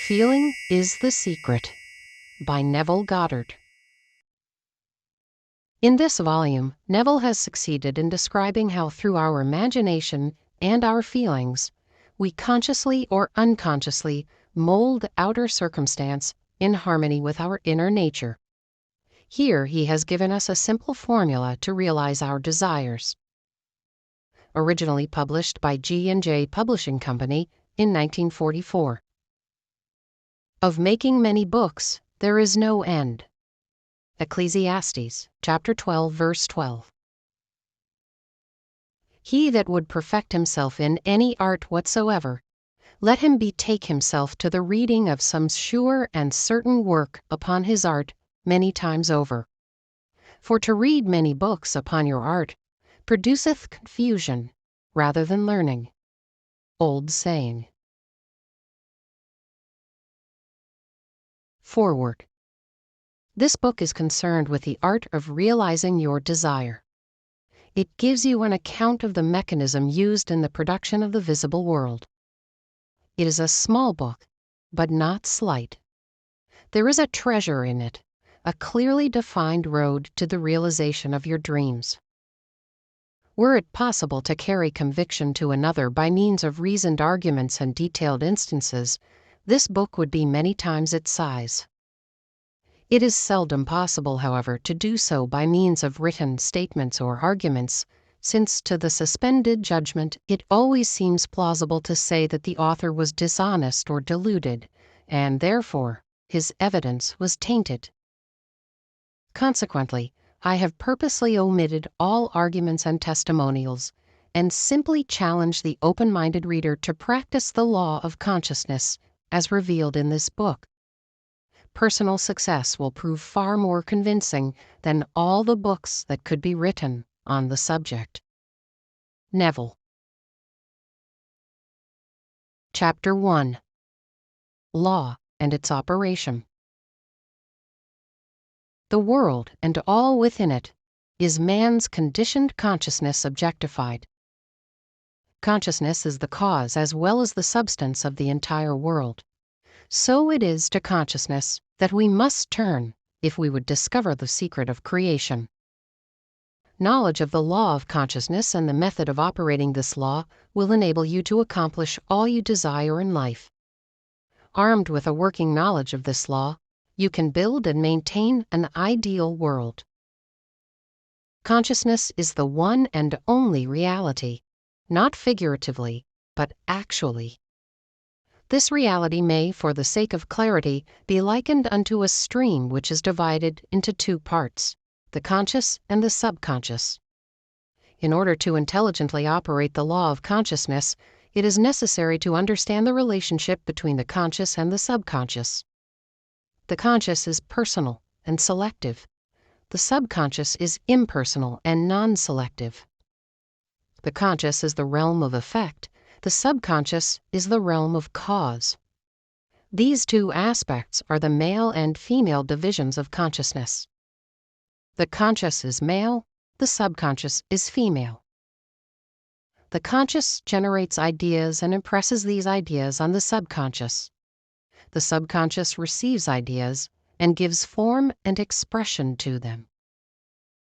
Feeling is the Secret by Neville Goddard. In this volume, Neville has succeeded in describing how through our imagination and our feelings, we consciously or unconsciously mold outer circumstance in harmony with our inner nature. Here he has given us a simple formula to realize our desires. Originally published by G&J Publishing Company in 1944. Of making many books, there is no end. Ecclesiastes, chapter 12, verse 12. He that would perfect himself in any art whatsoever, let him betake himself to the reading of some sure and certain work upon his art many times over. For to read many books upon your art produceth confusion rather than learning. Old saying. Forward. This book is concerned with the art of realizing your desire. It gives you an account of the mechanism used in the production of the visible world. It is a small book, but not slight. There is a treasure in it, a clearly defined road to the realization of your dreams. Were it possible to carry conviction to another by means of reasoned arguments and detailed instances, this book would be many times its size. It is seldom possible, however, to do so by means of written statements or arguments, since to the suspended judgment it always seems plausible to say that the author was dishonest or deluded, and therefore his evidence was tainted. Consequently, I have purposely omitted all arguments and testimonials, and simply challenge the open-minded reader to practice the law of consciousness as revealed in this book. Personal success will prove far more convincing than all the books that could be written on the subject. Neville. Chapter 1. Law and its Operation. The world and all within it is man's conditioned consciousness objectified. Consciousness is the cause as well as the substance of the entire world. So it is to consciousness that we must turn if we would discover the secret of creation. Knowledge of the law of consciousness and the method of operating this law will enable you to accomplish all you desire in life. Armed with a working knowledge of this law, you can build and maintain an ideal world. Consciousness is the one and only reality, not figuratively, but actually. This reality may, for the sake of clarity, be likened unto a stream which is divided into two parts, the conscious and the subconscious. In order to intelligently operate the law of consciousness, it is necessary to understand the relationship between the conscious and the subconscious. The conscious is personal and selective. The subconscious is impersonal and non-selective. The conscious is the realm of effect. The subconscious is the realm of cause. These two aspects are the male and female divisions of consciousness. The conscious is male, the subconscious is female. The conscious generates ideas and impresses these ideas on the subconscious. The subconscious receives ideas and gives form and expression to them.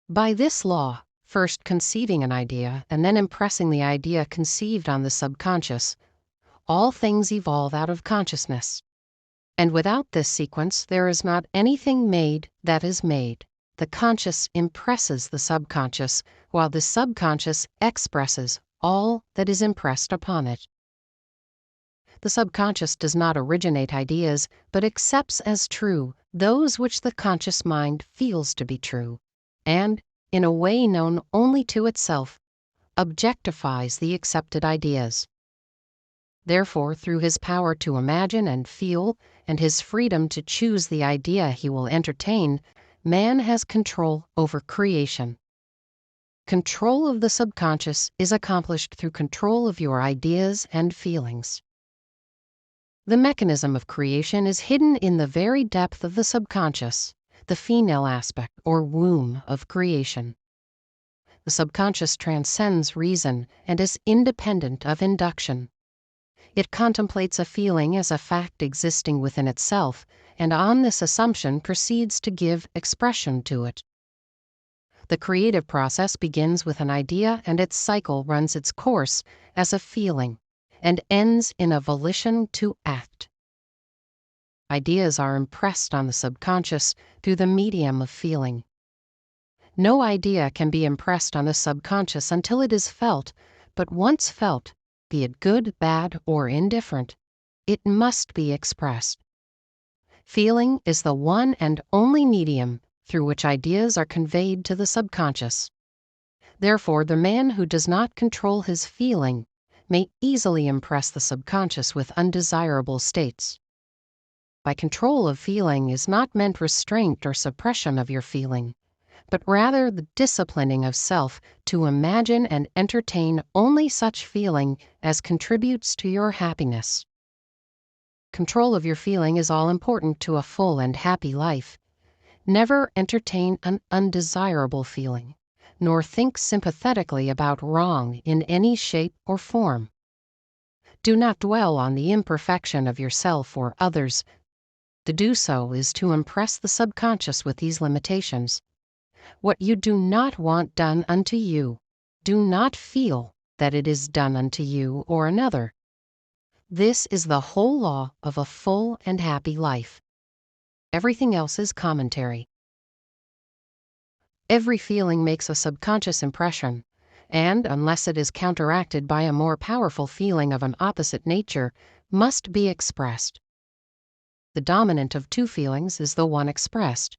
By this law, first conceiving an idea and then impressing the idea conceived on the subconscious, all things evolve out of consciousness. And without this sequence, there is not anything made that is made. The conscious impresses the subconscious, while the subconscious expresses all that is impressed upon it. The subconscious does not originate ideas, but accepts as true those which the conscious mind feels to be true, and, in a way known only to itself, objectifies the accepted ideas. Therefore, through his power to imagine and feel, and his freedom to choose the idea he will entertain, man has control over creation. Control of the subconscious is accomplished through control of your ideas and feelings. The mechanism of creation is hidden in the very depth of the subconscious, the female aspect or womb of creation. The subconscious transcends reason and is independent of induction. It contemplates a feeling as a fact existing within itself, and on this assumption proceeds to give expression to it. The creative process begins with an idea, and its cycle runs its course as a feeling and ends in a volition to act. Ideas are impressed on the subconscious through the medium of feeling. No idea can be impressed on the subconscious until it is felt, but once felt, be it good, bad, or indifferent, it must be expressed. Feeling is the one and only medium through which ideas are conveyed to the subconscious. Therefore, the man who does not control his feeling may easily impress the subconscious with undesirable states. By control of feeling is not meant restraint or suppression of your feeling, but rather the disciplining of self to imagine and entertain only such feeling as contributes to your happiness. Control of your feeling is all important to a full and happy life. Never entertain an undesirable feeling, nor think sympathetically about wrong in any shape or form. Do not dwell on the imperfection of yourself or others. To do so is to impress the subconscious with these limitations. What you do not want done unto you, do not feel that it is done unto you or another. This is the whole law of a full and happy life. Everything else is commentary. Every feeling makes a subconscious impression, and, unless it is counteracted by a more powerful feeling of an opposite nature, must be expressed. The dominant of two feelings is the one expressed.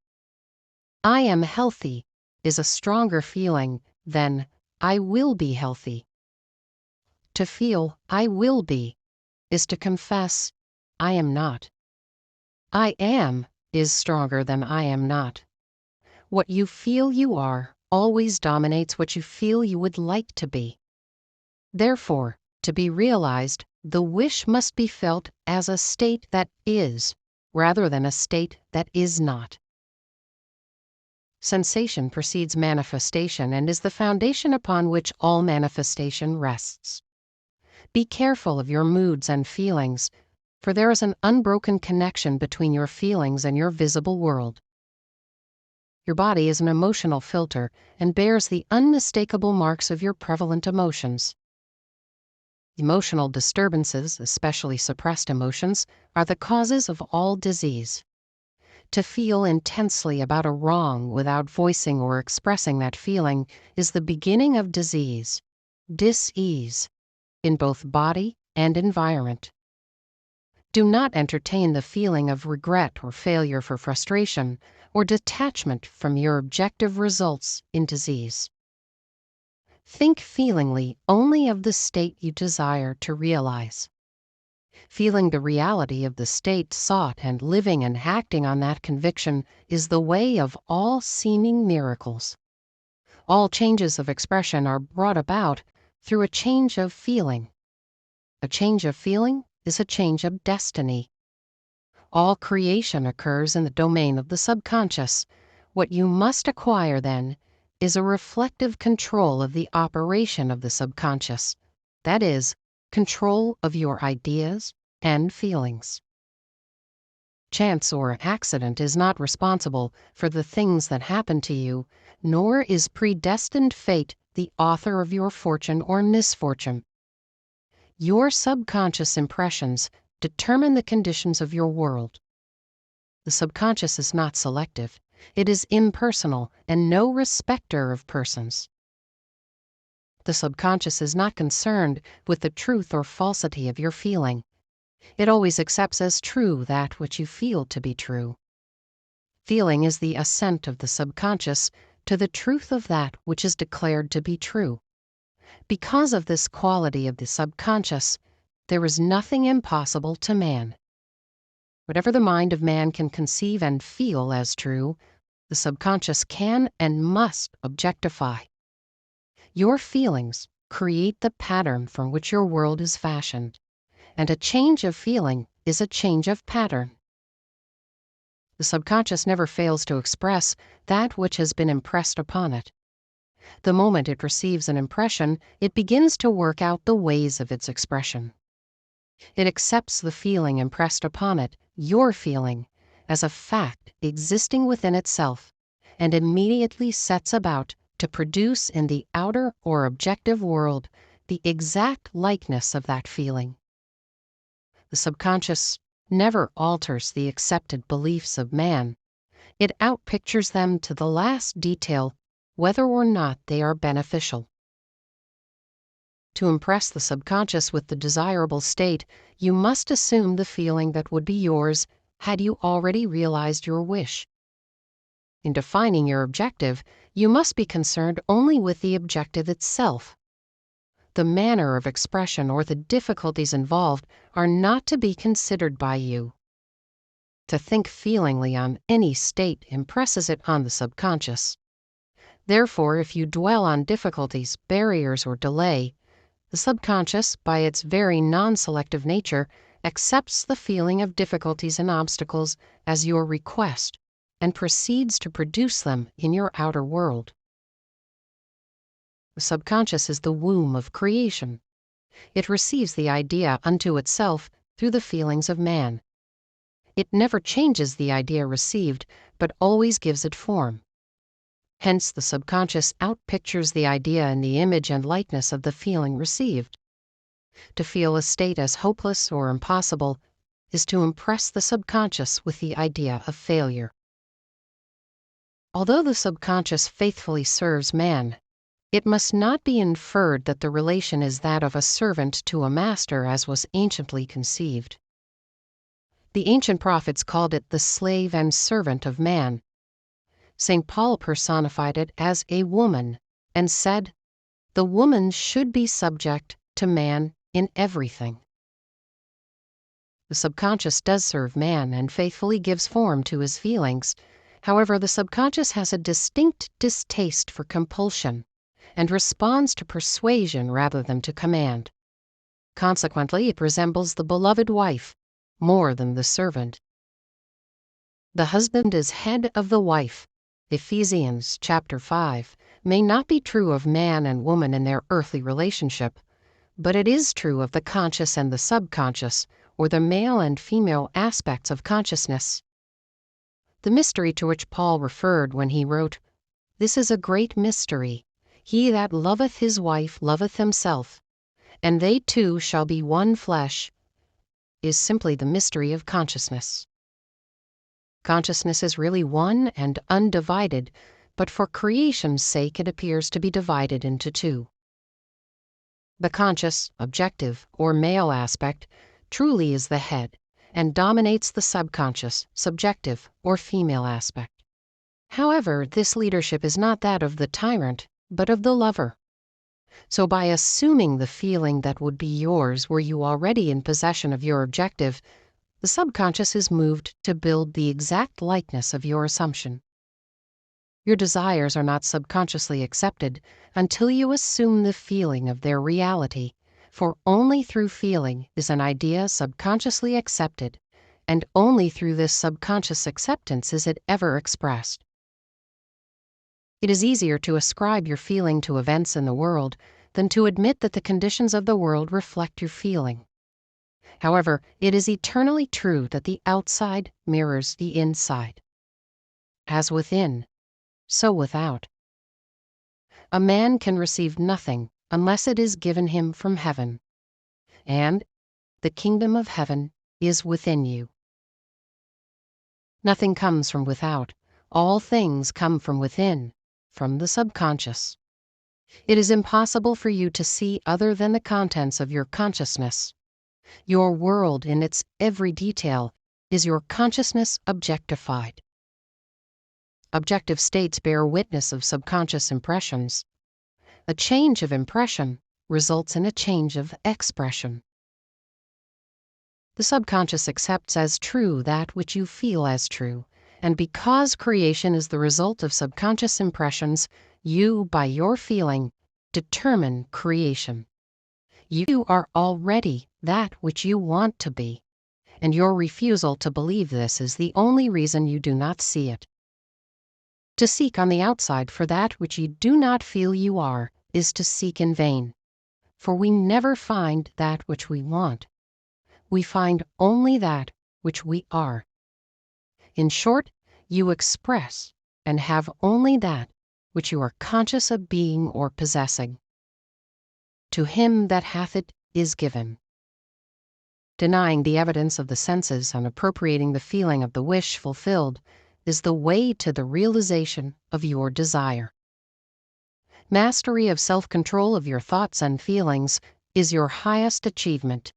I am healthy is a stronger feeling than I will be healthy. To feel I will be is to confess I am not. I am is stronger than I am not. What you feel you are always dominates what you feel you would like to be. Therefore, to be realized, the wish must be felt as a state that is, rather than a state that is not. Sensation precedes manifestation and is the foundation upon which all manifestation rests. Be careful of your moods and feelings, for there is an unbroken connection between your feelings and your visible world. Your body is an emotional filter and bears the unmistakable marks of your prevalent emotions. Emotional disturbances, especially suppressed emotions, are the causes of all disease. To feel intensely about a wrong without voicing or expressing that feeling is the beginning of disease, dis-ease, in both body and environment. Do not entertain the feeling of regret or failure for frustration or detachment from your objective results in disease. Think feelingly only of the state you desire to realize. Feeling the reality of the state sought and living and acting on that conviction is the way of all seeming miracles. All changes of expression are brought about through a change of feeling. A change of feeling is a change of destiny. All creation occurs in the domain of the subconscious. What you must acquire, then, is a reflective control of the operation of the subconscious. That is, control of your ideas and feelings. Chance or accident is not responsible for the things that happen to you, nor is predestined fate the author of your fortune or misfortune. Your subconscious impressions determine the conditions of your world. The subconscious is not selective. It is impersonal and no respecter of persons. The subconscious is not concerned with the truth or falsity of your feeling. It always accepts as true that which you feel to be true. Feeling is the assent of the subconscious to the truth of that which is declared to be true. Because of this quality of the subconscious, there is nothing impossible to man. Whatever the mind of man can conceive and feel as true, the subconscious can and must objectify. Your feelings create the pattern from which your world is fashioned, and a change of feeling is a change of pattern. The subconscious never fails to express that which has been impressed upon it. The moment it receives an impression, it begins to work out the ways of its expression. It accepts the feeling impressed upon it, your feeling, as a fact existing within itself, and immediately sets about to produce in the outer or objective world the exact likeness of that feeling. The subconscious never alters the accepted beliefs of man. It outpictures them to the last detail, whether or not they are beneficial. To impress the subconscious with the desirable state, you must assume the feeling that would be yours had you already realized your wish. In defining your objective, you must be concerned only with the objective itself. The manner of expression or the difficulties involved are not to be considered by you. To think feelingly on any state impresses it on the subconscious. Therefore, if you dwell on difficulties, barriers, or delay, the subconscious, by its very non-selective nature, accepts the feeling of difficulties and obstacles as your request and proceeds to produce them in your outer world. The subconscious is the womb of creation. It receives the idea unto itself through the feelings of man. It never changes the idea received, but always gives it form. Hence, the subconscious outpictures the idea in the image and likeness of the feeling received. To feel a state as hopeless or impossible is to impress the subconscious with the idea of failure. Although the subconscious faithfully serves man, it must not be inferred that the relation is that of a servant to a master as was anciently conceived. The ancient prophets called it the slave and servant of man. St. Paul personified it as a woman and said, "The woman should be subject to man in everything." The subconscious does serve man and faithfully gives form to his feelings. However, the subconscious has a distinct distaste for compulsion and responds to persuasion rather than to command. Consequently, it resembles the beloved wife more than the servant. The husband is head of the wife. Ephesians chapter 5 may not be true of man and woman in their earthly relationship, but it is true of the conscious and the subconscious, or the male and female aspects of consciousness. The mystery to which Paul referred when he wrote, "This is a great mystery. He that loveth his wife loveth himself, and they two shall be one flesh," is simply the mystery of consciousness. Consciousness is really one and undivided, but for creation's sake it appears to be divided into two. The conscious, objective, or male aspect truly is the head and dominates the subconscious, subjective, or female aspect. However, this leadership is not that of the tyrant, but of the lover. So by assuming the feeling that would be yours were you already in possession of your objective, the subconscious is moved to build the exact likeness of your assumption. Your desires are not subconsciously accepted until you assume the feeling of their reality, for only through feeling is an idea subconsciously accepted, and only through this subconscious acceptance is it ever expressed. It is easier to ascribe your feeling to events in the world than to admit that the conditions of the world reflect your feeling. However, it is eternally true that the outside mirrors the inside. As within, so without. A man can receive nothing unless it is given him from heaven, and the kingdom of heaven is within you. Nothing comes from without. All things come from within, from the subconscious. It is impossible for you to see other than the contents of your consciousness. Your world in its every detail is your consciousness objectified. Objective states bear witness of subconscious impressions. A change of impression results in a change of expression. The subconscious accepts as true that which you feel as true, and because creation is the result of subconscious impressions, you, by your feeling, determine creation. You are already that which you want to be, and your refusal to believe this is the only reason you do not see it. To seek on the outside for that which you do not feel you are is to seek in vain, for we never find that which we want. we find only that which we are. In short, you express and have only that which you are conscious of being or possessing. To him that hath it is given. Denying the evidence of the senses and appropriating the feeling of the wish fulfilled is the way to the realization of your desire. Mastery of self-control of your thoughts and feelings is your highest achievement.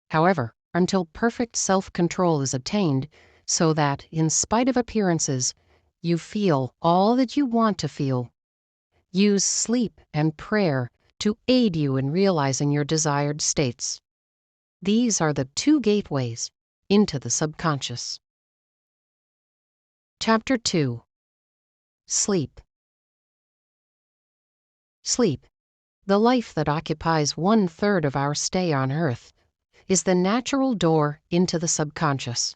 However, until perfect self-control is attained, so that, in spite of appearances, you feel all that you want to feel, use sleep and prayer to aid you in realizing your desired states. These are the two gateways into the subconscious. Chapter 2. Sleep. Sleep, the life that occupies 1/3 of our stay on Earth, is the natural door into the subconscious.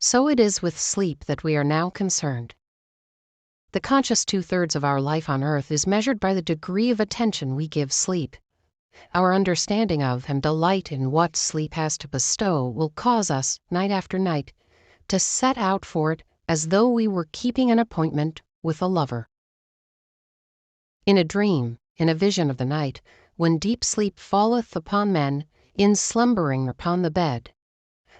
So it is with sleep that we are now concerned. The conscious 2/3 of our life on Earth is measured by the degree of attention we give sleep. Our understanding of and delight in what sleep has to bestow will cause us, night after night, to set out for it as though we were keeping an appointment with a lover. In a dream, in a vision of the night, when deep sleep falleth upon men, in slumbering upon the bed,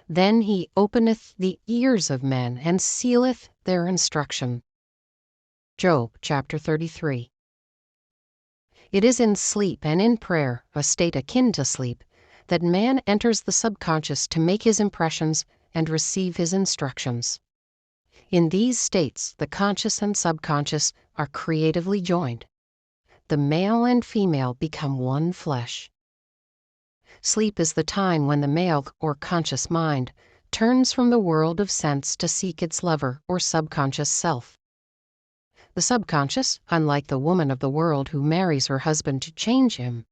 then he openeth the ears of men and sealeth their instruction. Job chapter 33. It is in sleep and in prayer, a state akin to sleep, that man enters the subconscious to make his impressions and receive his instructions. In these states, the conscious and subconscious are creatively joined. The male and female become one flesh. Sleep is the time when the male or conscious mind turns from the world of sense to seek its lover or subconscious self. The subconscious, unlike the woman of the world who marries her husband to change him,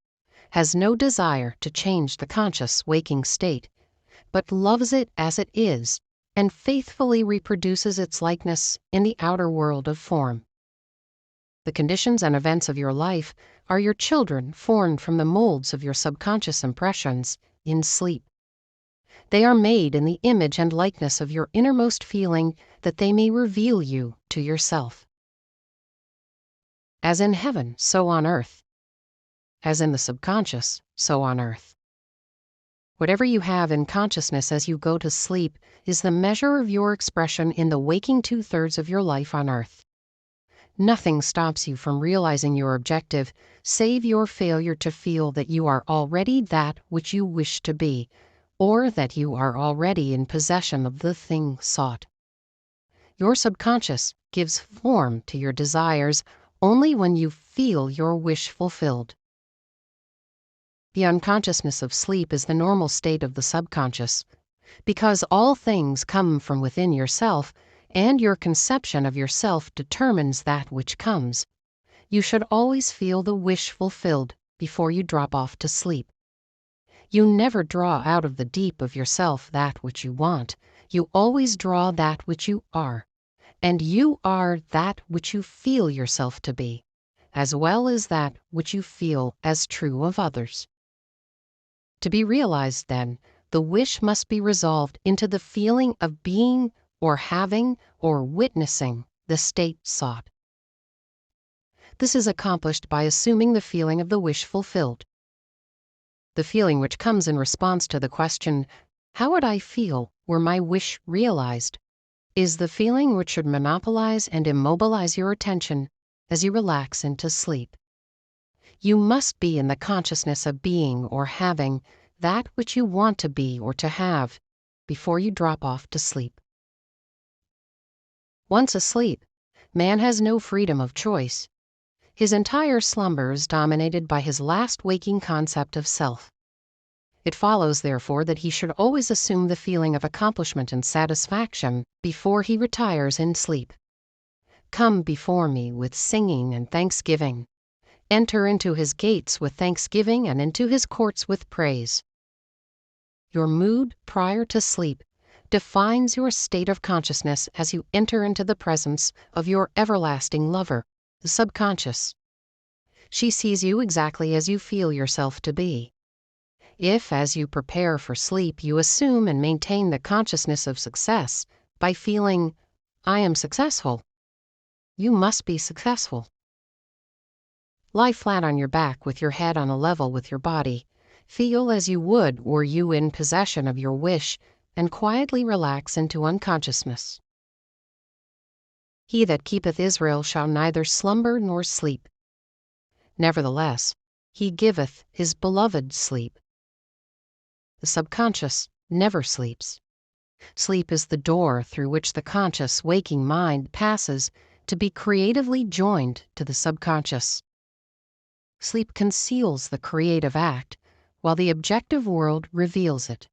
has no desire to change the conscious waking state, but loves it as it is and faithfully reproduces its likeness in the outer world of form. The conditions and events of your life are your children formed from the molds of your subconscious impressions in sleep. They are made in the image and likeness of your innermost feeling that they may reveal you to yourself. As in heaven, so on earth. As in the subconscious, so on earth. Whatever you have in consciousness as you go to sleep is the measure of your expression in the waking 2/3 of your life on earth. Nothing stops you from realizing your objective, save your failure to feel that you are already that which you wish to be, or that you are already in possession of the thing sought. Your subconscious gives form to your desires only when you feel your wish fulfilled. The unconsciousness of sleep is the normal state of the subconscious. Because all things come from within yourself, and your conception of yourself determines that which comes, you should always feel the wish fulfilled before you drop off to sleep. You never draw out of the deep of yourself that which you want. You always draw that which you are, and you are that which you feel yourself to be, as well as that which you feel as true of others. To be realized, then, the wish must be resolved into the feeling of being or having or witnessing the state sought. This is accomplished by assuming the feeling of the wish fulfilled. The feeling which comes in response to the question, "How would I feel were my wish realized?" is the feeling which should monopolize and immobilize your attention as you relax into sleep. You must be in the consciousness of being or having that which you want to be or to have before you drop off to sleep. Once asleep, man has no freedom of choice. His entire slumber is dominated by his last waking concept of self. It follows, therefore, that he should always assume the feeling of accomplishment and satisfaction before he retires in sleep. Come before me with singing and thanksgiving. Enter into his gates with thanksgiving and into his courts with praise. Your mood prior to sleep defines your state of consciousness as you enter into the presence of your everlasting lover, the subconscious. She sees you exactly as you feel yourself to be. If, as you prepare for sleep, you assume and maintain the consciousness of success by feeling, I am successful, you must be successful. Lie flat on your back with your head on a level with your body. Feel as you would were you in possession of your wish, and quietly relax into unconsciousness. He that keepeth Israel shall neither slumber nor sleep. Nevertheless, he giveth his beloved sleep. The subconscious never sleeps. Sleep is the door through which the conscious, waking mind passes to be creatively joined to the subconscious. Sleep conceals the creative act, while the objective world reveals it.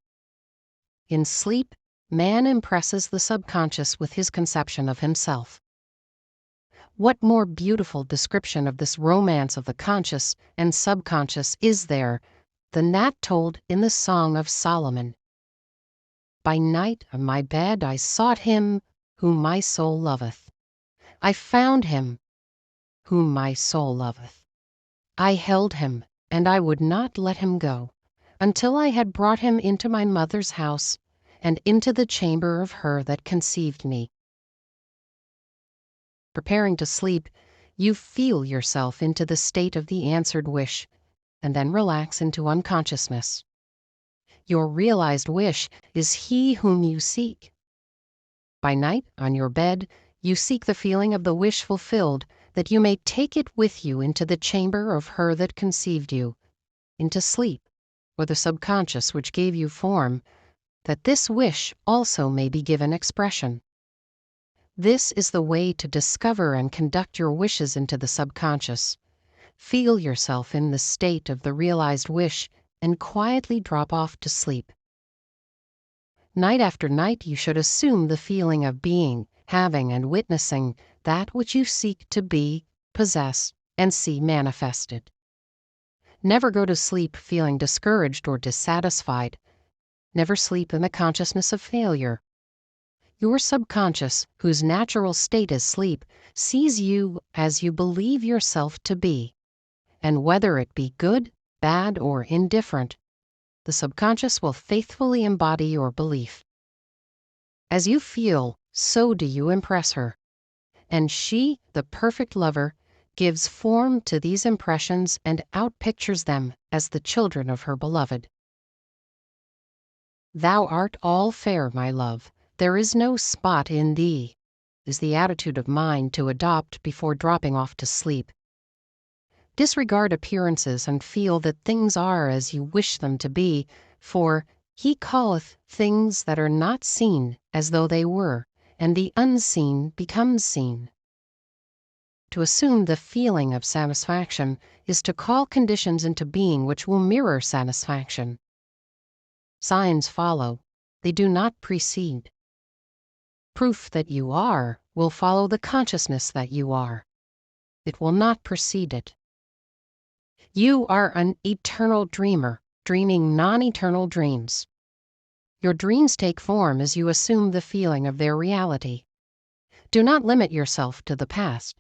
In sleep, man impresses the subconscious with his conception of himself. What more beautiful description of this romance of the conscious and subconscious is there than that told in the Song of Solomon? By night on my bed I sought him whom my soul loveth. I found him whom my soul loveth. I held him, and I would not let him go, until I had brought him into my mother's house, and into the chamber of her that conceived me. Preparing to sleep, you feel yourself into the state of the answered wish, and then relax into unconsciousness. Your realized wish is he whom you seek. By night, on your bed, you seek the feeling of the wish fulfilled, that you may take it with you into the chamber of her that conceived you, into sleep, or the subconscious which gave you form, that this wish also may be given expression. This is the way to discover and conduct your wishes into the subconscious. Feel yourself in the state of the realized wish and quietly drop off to sleep. Night after night you should assume the feeling of being, having, and witnessing that which you seek to be, possess, and see manifested. Never go to sleep feeling discouraged or dissatisfied. Never sleep in the consciousness of failure. Your subconscious, whose natural state is sleep, sees you as you believe yourself to be, and whether it be good, bad, or indifferent, the subconscious will faithfully embody your belief. As you feel, so do you impress her, and she, the perfect lover, gives form to these impressions and outpictures them as the children of her beloved. Thou art all fair, my love, there is no spot in thee, is the attitude of mind to adopt before dropping off to sleep. Disregard appearances and feel that things are as you wish them to be, for he calleth things that are not seen as though they were, and the unseen becomes seen. To assume the feeling of satisfaction is to call conditions into being which will mirror satisfaction. Signs follow, they do not precede. Proof that you are will follow the consciousness that you are. It will not precede it. You are an eternal dreamer, dreaming non-eternal dreams. Your dreams take form as you assume the feeling of their reality. Do not limit yourself to the past.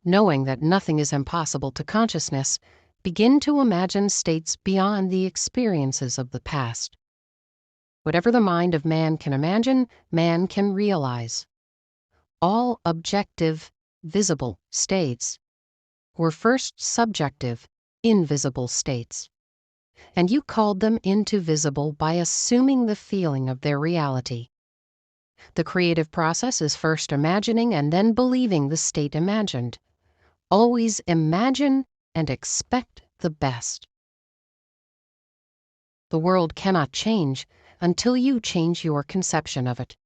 Knowing that nothing is impossible to consciousness, begin to imagine states beyond the experiences of the past. Whatever the mind of man can imagine, man can realize. All objective, visible states were first subjective, invisible states, and you called them into visible by assuming the feeling of their reality. The creative process is first imagining and then believing the state imagined. Always imagine and expect the best. The world cannot change until you change your conception of it.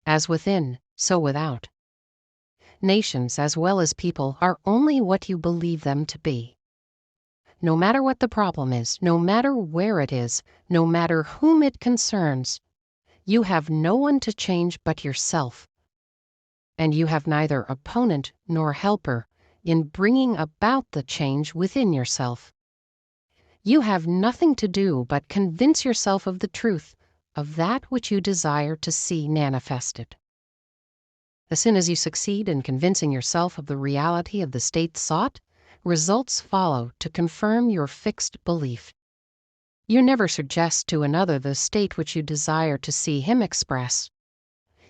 As within, so without. Nations as well as people are only what you believe them to be. No matter what the problem is, no matter where it is, no matter whom it concerns, you have no one to change but yourself. And you have neither opponent nor helper in bringing about the change within yourself. You have nothing to do but convince yourself of the truth of that which you desire to see manifested. As soon as you succeed in convincing yourself of the reality of the state sought, results follow to confirm your fixed belief. You never suggest to another the state which you desire to see him express.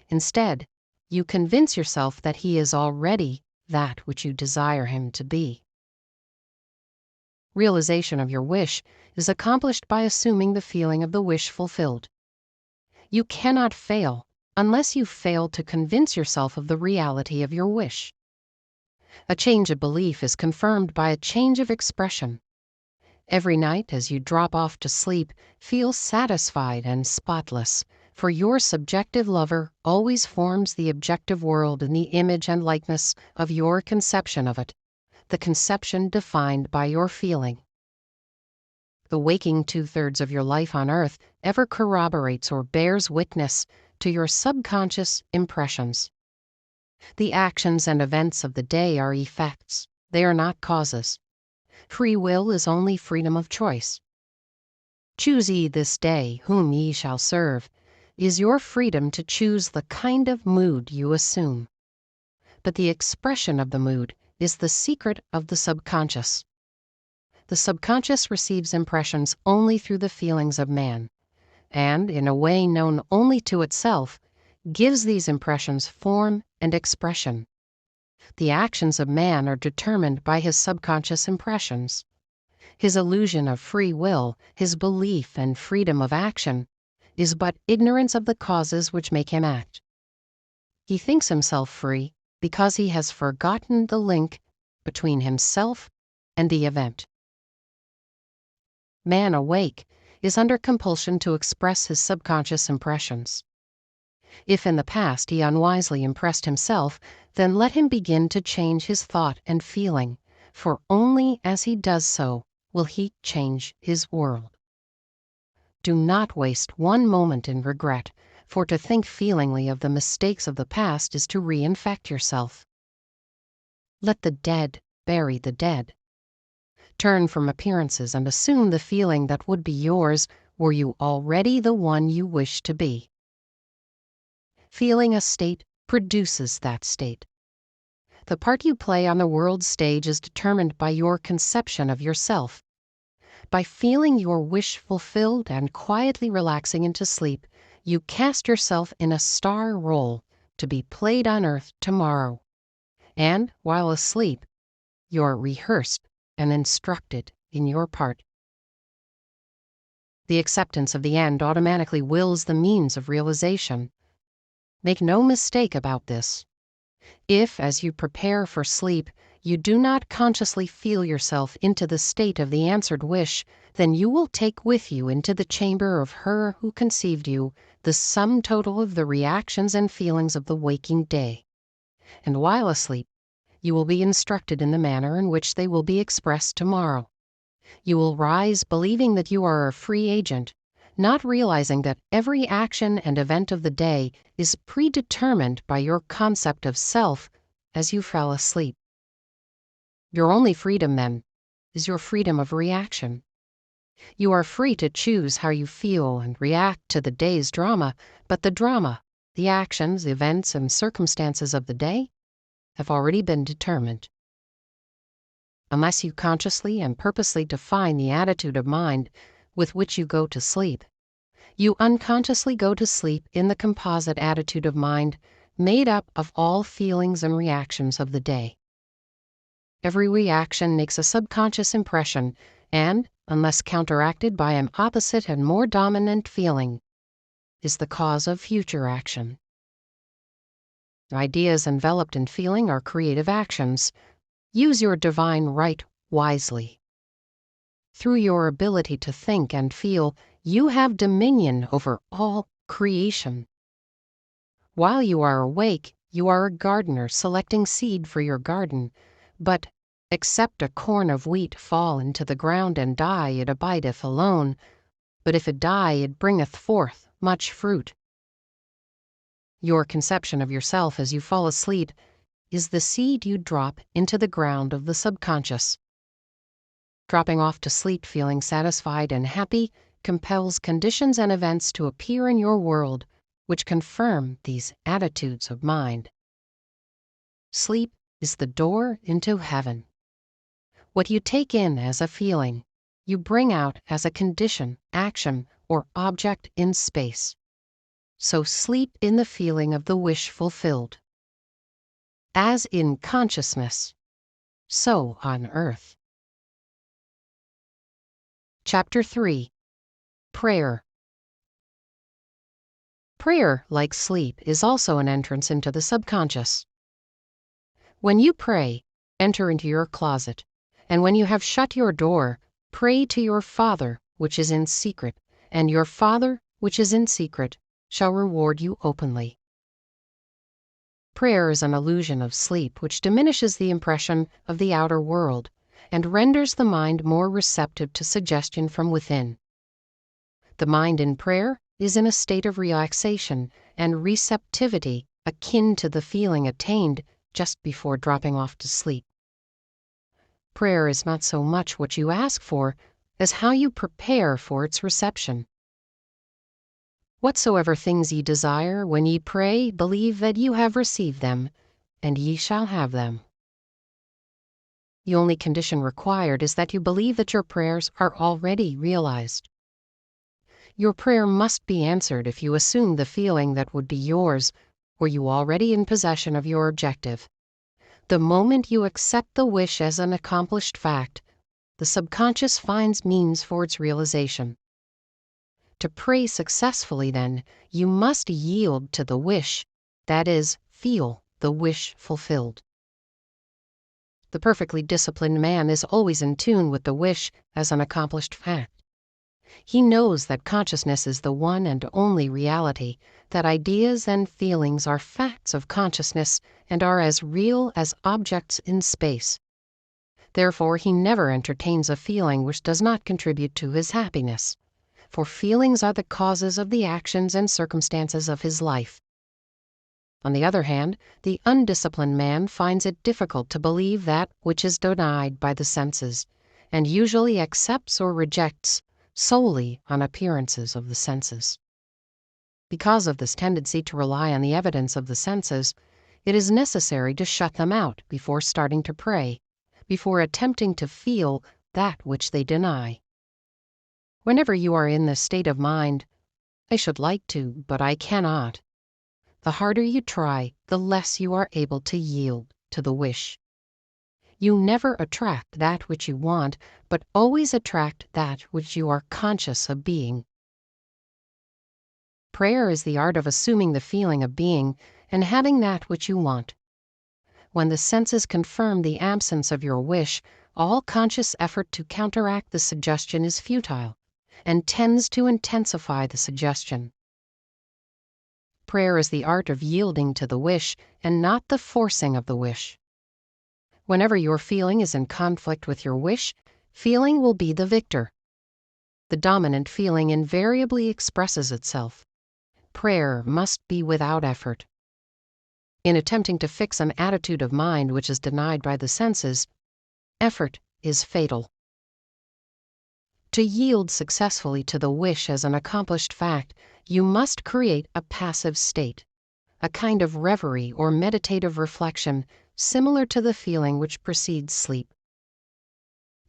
Instead, you convince yourself that he is already that which you desire him to be. Realization of your wish is accomplished by assuming the feeling of the wish fulfilled. You cannot fail unless you fail to convince yourself of the reality of your wish. A change of belief is confirmed by a change of expression. Every night as you drop off to sleep, feel satisfied and spotless, for your subjective lover always forms the objective world in the image and likeness of your conception of it, the conception defined by your feeling. The waking 2/3 of your life on earth ever corroborates or bears witness to your subconscious impressions. The actions and events of the day are effects, they are not causes. Free will is only freedom of choice. Choose ye this day whom ye shall serve is your freedom to choose the kind of mood you assume. But the expression of the mood is the secret of the subconscious. The subconscious receives impressions only through the feelings of man, and, in a way known only to itself, gives these impressions form and expression. The actions of man are determined by his subconscious impressions. His illusion of free will, his belief and freedom of action, is but ignorance of the causes which make him act. He thinks himself free because he has forgotten the link between himself and the event. Man awake is under compulsion to express his subconscious impressions. If in the past he unwisely impressed himself, then let him begin to change his thought and feeling, for only as he does so will he change his world. Do not waste one moment in regret, for to think feelingly of the mistakes of the past is to reinfect yourself. Let the dead bury the dead. Turn from appearances and assume the feeling that would be yours were you already the one you wish to be. Feeling a state produces that state. The part you play on the world's stage is determined by your conception of yourself. By feeling your wish fulfilled and quietly relaxing into sleep, you cast yourself in a star role to be played on earth tomorrow. And, while asleep, you're rehearsed and instructed in your part. The acceptance of the end automatically wills the means of realization. Make no mistake about this. If, as you prepare for sleep, you do not consciously feel yourself into the state of the answered wish, then you will take with you into the chamber of her who conceived you the sum total of the reactions and feelings of the waking day. And while asleep, you will be instructed in the manner in which they will be expressed tomorrow. You will rise believing that you are a free agent, not realizing that every action and event of the day is predetermined by your concept of self as you fell asleep. Your only freedom, then, is your freedom of reaction. You are free to choose how you feel and react to the day's drama, but the drama, the actions, events, and circumstances of the day have already been determined. Unless you consciously and purposely define the attitude of mind with which you go to sleep, you unconsciously go to sleep in the composite attitude of mind made up of all feelings and reactions of the day. Every reaction makes a subconscious impression and, unless counteracted by an opposite and more dominant feeling, is the cause of future action. Ideas enveloped in feeling are creative actions. Use your divine right wisely. Through your ability to think and feel, you have dominion over all creation. While you are awake, you are a gardener selecting seed for your garden, but except a corn of wheat fall into the ground and die, it abideth alone, but if it die, it bringeth forth much fruit. Your conception of yourself as you fall asleep is the seed you drop into the ground of the subconscious. Dropping off to sleep feeling satisfied and happy compels conditions and events to appear in your world which confirm these attitudes of mind. Sleep is the door into heaven. What you take in as a feeling you bring out as a condition, action, or object in space. So sleep in the feeling of the wish fulfilled. As in consciousness, so on earth. Chapter 3. Prayer. Prayer, like sleep, is also an entrance into the subconscious. When you pray, enter into your closet, and when you have shut your door, pray to your Father, which is in secret, and your Father, which is in secret, shall reward you openly. Prayer is an illusion of sleep which diminishes the impression of the outer world and renders the mind more receptive to suggestion from within. The mind in prayer is in a state of relaxation and receptivity akin to the feeling attained just before dropping off to sleep. Prayer is not so much what you ask for as how you prepare for its reception. Whatsoever things ye desire, when ye pray, believe that you have received them, and ye shall have them. The only condition required is that you believe that your prayers are already realized. Your prayer must be answered if you assume the feeling that would be yours were you already in possession of your objective. The moment you accept the wish as an accomplished fact, the subconscious finds means for its realization. To pray successfully, then, you must yield to the wish, that is, feel the wish fulfilled. The perfectly disciplined man is always in tune with the wish as an accomplished fact. He knows that consciousness is the one and only reality, that ideas and feelings are facts of consciousness and are as real as objects in space. Therefore, he never entertains a feeling which does not contribute to his happiness, for feelings are the causes of the actions and circumstances of his life. On the other hand, the undisciplined man finds it difficult to believe that which is denied by the senses, and usually accepts or rejects solely on appearances of the senses. Because of this tendency to rely on the evidence of the senses, it is necessary to shut them out before starting to pray, before attempting to feel that which they deny. Whenever you are in this state of mind, I should like to, but I cannot, the harder you try, the less you are able to yield to the wish. You never attract that which you want, but always attract that which you are conscious of being. Prayer is the art of assuming the feeling of being and having that which you want. When the senses confirm the absence of your wish, all conscious effort to counteract the suggestion is futile and tends to intensify the suggestion. Prayer is the art of yielding to the wish and not the forcing of the wish. Whenever your feeling is in conflict with your wish, feeling will be the victor. The dominant feeling invariably expresses itself. Prayer must be without effort. In attempting to fix an attitude of mind which is denied by the senses, effort is fatal. To yield successfully to the wish as an accomplished fact, you must create a passive state, a kind of reverie or meditative reflection similar to the feeling which precedes sleep.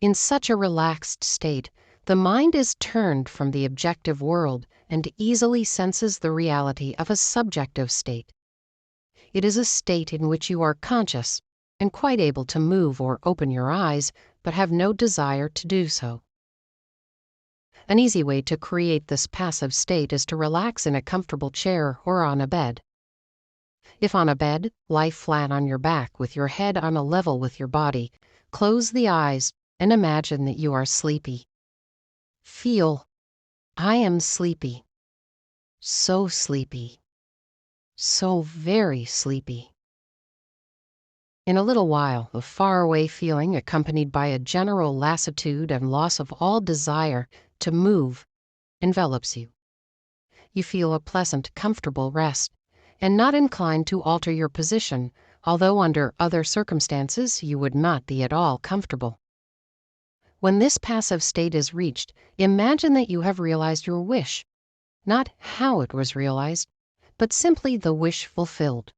In such a relaxed state, the mind is turned from the objective world and easily senses the reality of a subjective state. It is a state in which you are conscious and quite able to move or open your eyes, but have no desire to do so. An easy way to create this passive state is to relax in a comfortable chair or on a bed. If on a bed, lie flat on your back with your head on a level with your body, close the eyes, and imagine that you are sleepy. Feel, I am sleepy. So sleepy. So very sleepy. In a little while, the faraway feeling, accompanied by a general lassitude and loss of all desire to move, envelops you. You feel a pleasant, comfortable rest, and not inclined to alter your position, although under other circumstances you would not be at all comfortable. When this passive state is reached, imagine that you have realized your wish, not how it was realized, but simply the wish fulfilled.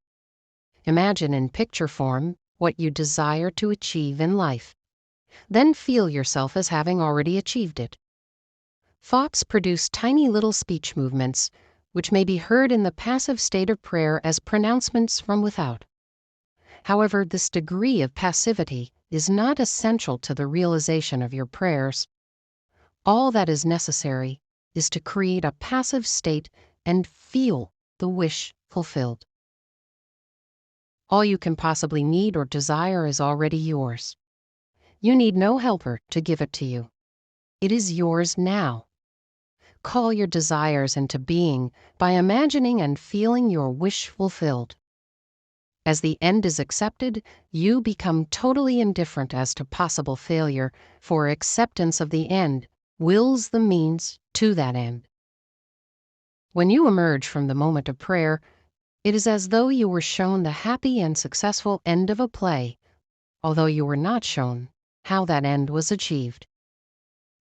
Imagine in picture form what you desire to achieve in life. Then feel yourself as having already achieved it. Thoughts produce tiny little speech movements, which may be heard in the passive state of prayer as pronouncements from without. However, this degree of passivity is not essential to the realization of your prayers. All that is necessary is to create a passive state and feel the wish fulfilled. All you can possibly need or desire is already yours. You need no helper to give it to you. It is yours now. Call your desires into being by imagining and feeling your wish fulfilled. As the end is accepted, you become totally indifferent as to possible failure, for acceptance of the end wills the means to that end. When you emerge from the moment of prayer, it is as though you were shown the happy and successful end of a play, although you were not shown how that end was achieved.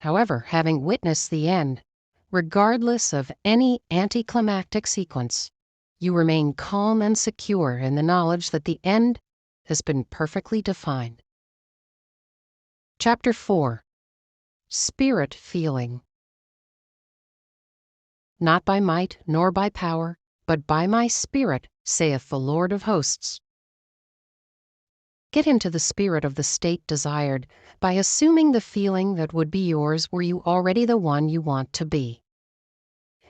However, having witnessed the end, regardless of any anticlimactic sequence, you remain calm and secure in the knowledge that the end has been perfectly defined. Chapter 4. Spirit Feeling. Not by might nor by power, but by my Spirit, saith the Lord of hosts. Get into the spirit of the state desired by assuming the feeling that would be yours were you already the one you want to be.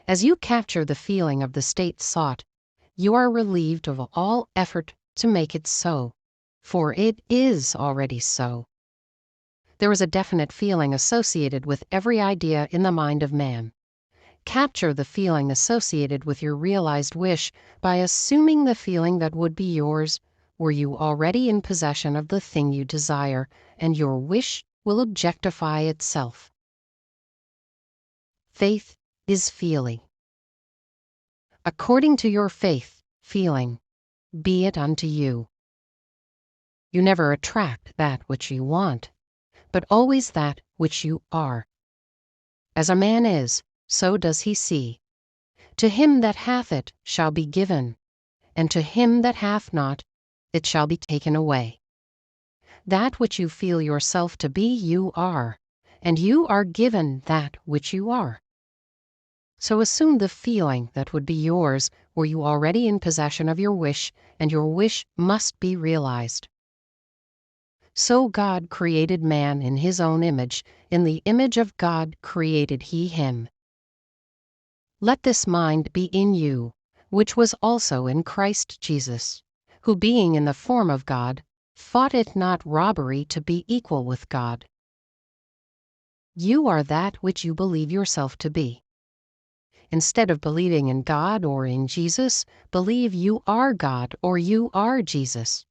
As you capture the feeling of the state sought, you are relieved of all effort to make it so, for it is already so. There is a definite feeling associated with every idea in the mind of man. Capture the feeling associated with your realized wish by assuming the feeling that would be yours were you already in possession of the thing you desire, and your wish will objectify itself. Faith is feeling. According to your faith, feeling, be it unto you. You never attract that which you want, but always that which you are. As a man is, so does he see. To him that hath it shall be given, and to him that hath not, it shall be taken away. That which you feel yourself to be, you are, and you are given that which you are. So assume the feeling that would be yours were you already in possession of your wish, and your wish must be realized. So God created man in his own image, in the image of God created he him. Let this mind be in you, which was also in Christ Jesus, who being in the form of God, thought it not robbery to be equal with God. You are that which you believe yourself to be. Instead of believing in God or in Jesus, believe you are God or you are Jesus.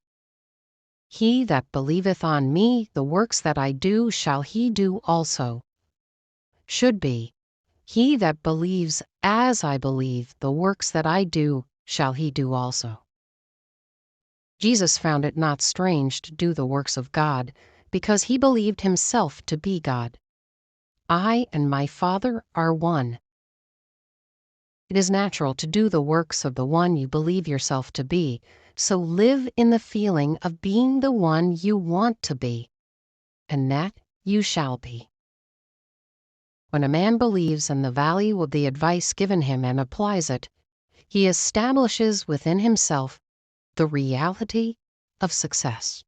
He that believeth on me, the works that I do shall he do also. Should be, he that believes as I believe, the works that I do shall he do also. Jesus found it not strange to do the works of God, because he believed himself to be God. I and my Father are one. It is natural to do the works of the one you believe yourself to be, so live in the feeling of being the one you want to be, and that you shall be. When a man believes in the value of the advice given him and applies it, he establishes within himself the reality of success.